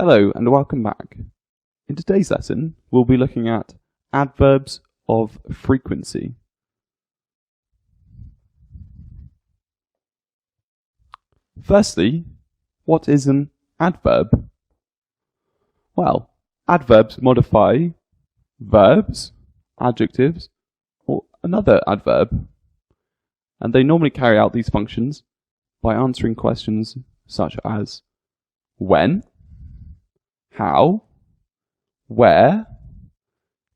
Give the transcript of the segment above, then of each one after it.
Hello and welcome back. In today's lesson, we'll be looking at adverbs of frequency. Firstly, what is an adverb? Well, adverbs modify verbs, adjectives, or another adverb, and they normally carry out these functions by answering questions such as when, how, where,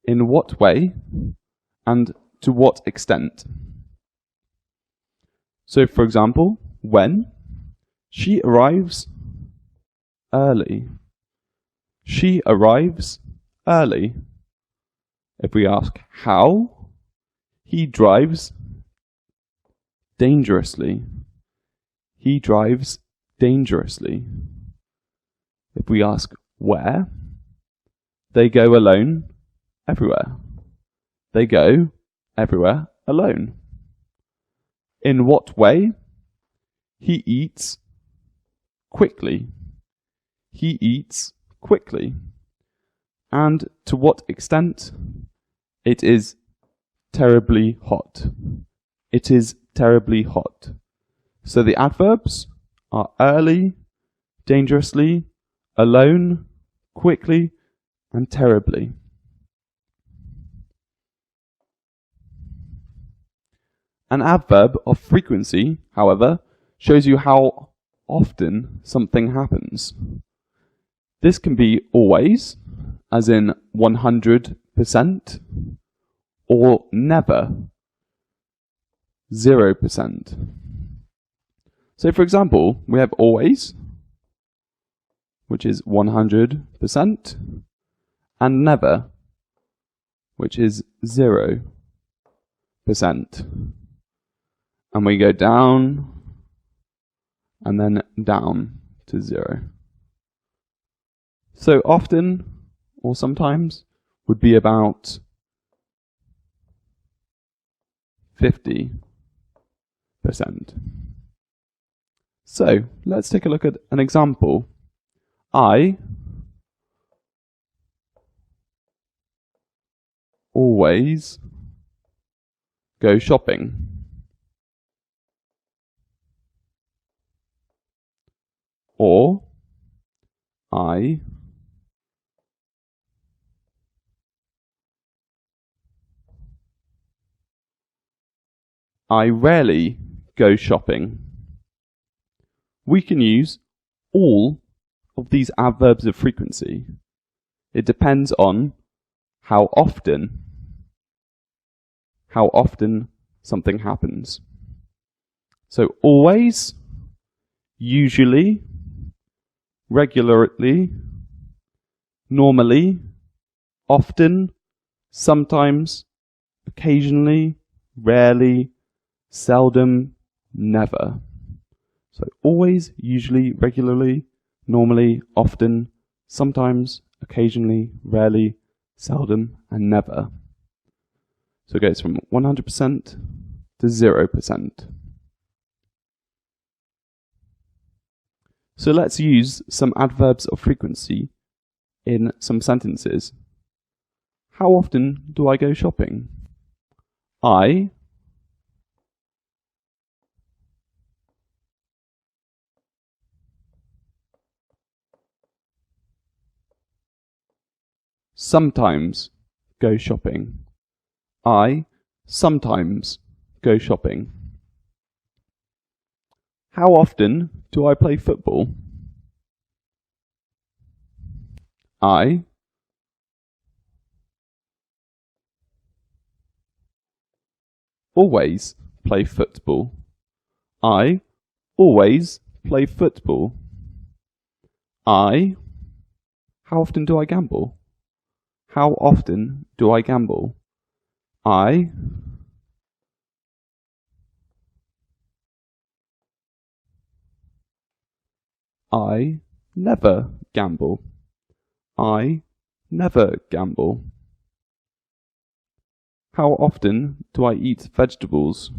in what way, and to what extent. So, for example, when, she arrives early. She arrives early. If we ask how, he drives dangerously. He drives dangerously. If we ask where, they go alone everywhere. They go everywhere alone. In what way? He eats quickly. He eats quickly. And to what extent? It is terribly hot. It is terribly hot. So the adverbs are early, dangerously, alone, quickly, and terribly. An adverb of frequency, however, shows you how often something happens. This can be always, as in 100%, or never, 0%. So for example, we have always, which is 100%, and never, which is 0%. And we go down, and then down to 0. So often, or sometimes, would be about 50%. So let's take a look at an example. I always go shopping. Or I rarely go shopping. We can use all of these adverbs of frequency. It depends on how often something happens. So always, usually, regularly, normally, often, sometimes, occasionally, rarely, seldom, never. So always, usually, regularly, normally, often, sometimes, occasionally, rarely, seldom, and never. So it goes from 100% to 0%. So let's use some adverbs of frequency in some sentences. How often do I go shopping? I sometimes go shopping. I sometimes go shopping. How often do I play football? I always play football. I always play football. How often do I gamble? How often do I gamble? I never gamble. I never gamble. How often do I eat vegetables?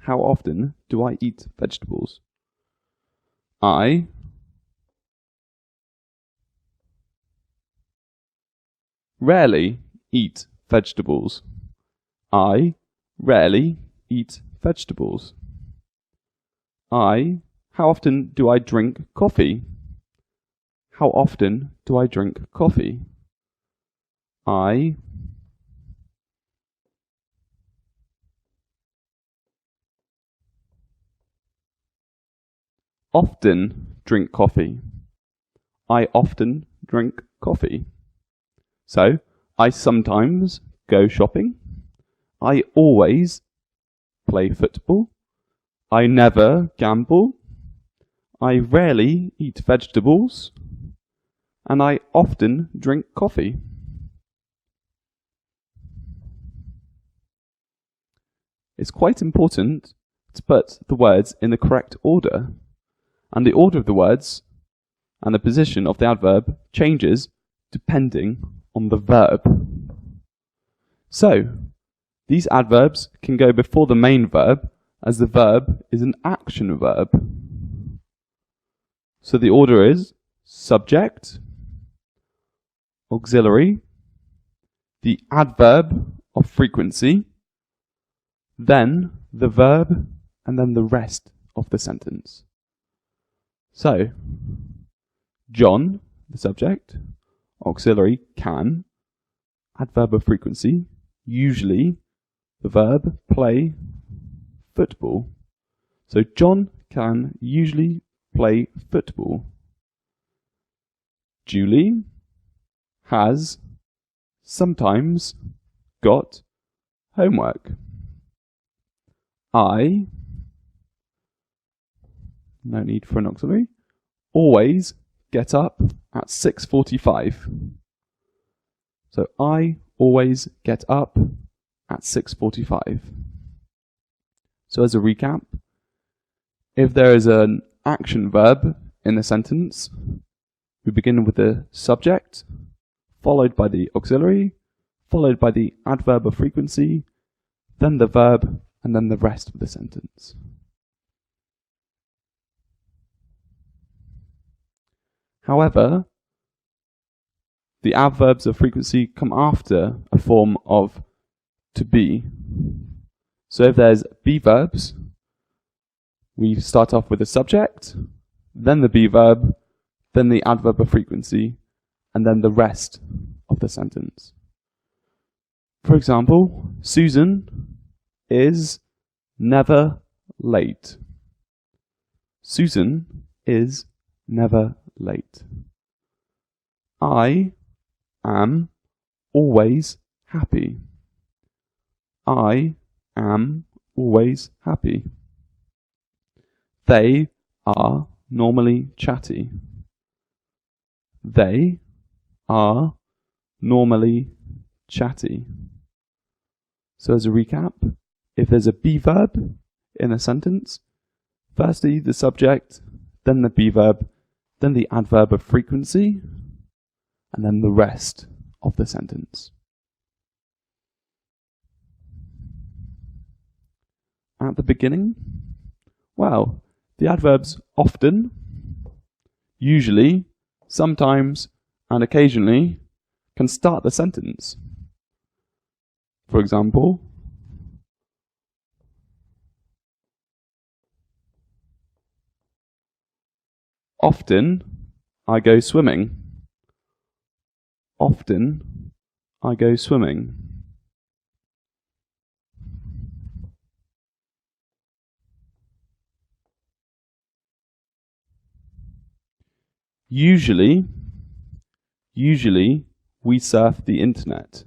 How often do I eat vegetables? I rarely eat vegetables. I rarely eat vegetables. How often do I drink coffee? How often do I drink coffee? I often drink coffee. I often drink coffee. So, I sometimes go shopping. I always play football. I never gamble. I rarely eat vegetables. And I often drink coffee. It's quite important to put the words in the correct order. And the order of the words and the position of the adverb changes depending on the verb. So, these adverbs can go before the main verb as the verb is an action verb. So the order is subject, auxiliary, the adverb of frequency, then the verb, and then the rest of the sentence. So, John, the subject, auxiliary, can, adverb of frequency, usually, the verb, play, football. So John can usually play football. Julie has sometimes got homework. I, no need for an auxiliary, always get up at 6:45. So I always get up at 6:45. So as a recap, if there is an action verb in the sentence, we begin with the subject, followed by the auxiliary, followed by the adverb of frequency, then the verb, and then the rest of the sentence. However, the adverbs of frequency come after a form of to be. So if there's be verbs, we start off with the subject, then the be verb, then the adverb of frequency, and then the rest of the sentence. For example, Susan is never late. Susan is never late. I am always happy. I am always happy. They are normally chatty. They are normally chatty. So as a recap, if there's a be verb in a sentence, firstly the subject, then the be verb, then the adverb of frequency, and then the rest of the sentence. At the beginning, well, the adverbs often, usually, sometimes, and occasionally can start the sentence. For example, often I go swimming. Often I go swimming. Usually we surf the internet.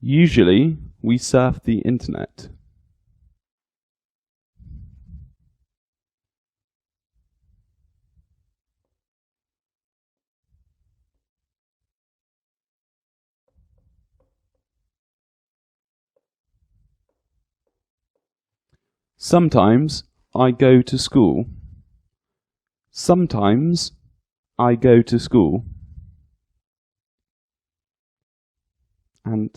Usually we surf the internet. Sometimes I go to school. Sometimes I go to school. And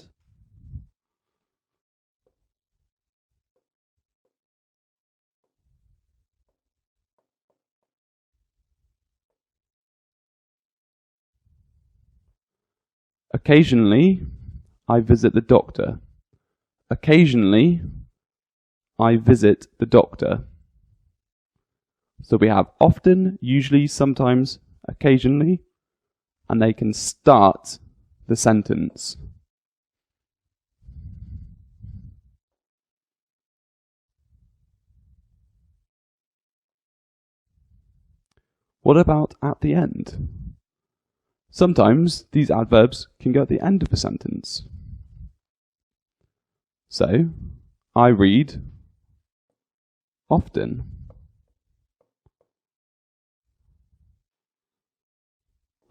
Occasionally, I visit the doctor. Occasionally, I visit the doctor. So we have often, usually, sometimes, occasionally, and they can start the sentence. What about at the end? Sometimes these adverbs can go at the end of a sentence. So, I read often.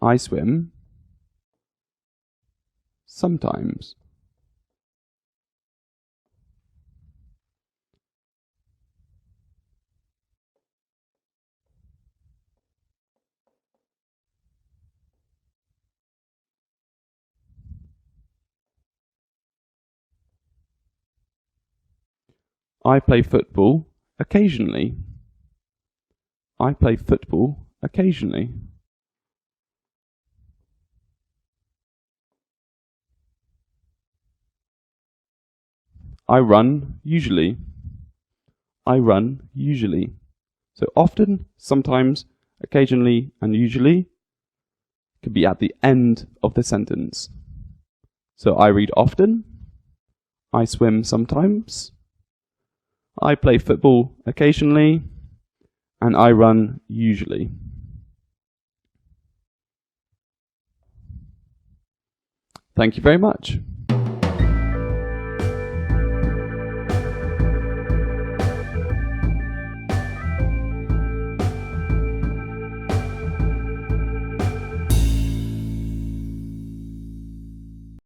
I swim sometimes. I play football occasionally. I play football occasionally. I run usually. I run usually. So often, sometimes, occasionally, and usually could be at the end of the sentence. So I read often. I swim sometimes. I play football occasionally, and I run usually. Thank you very much.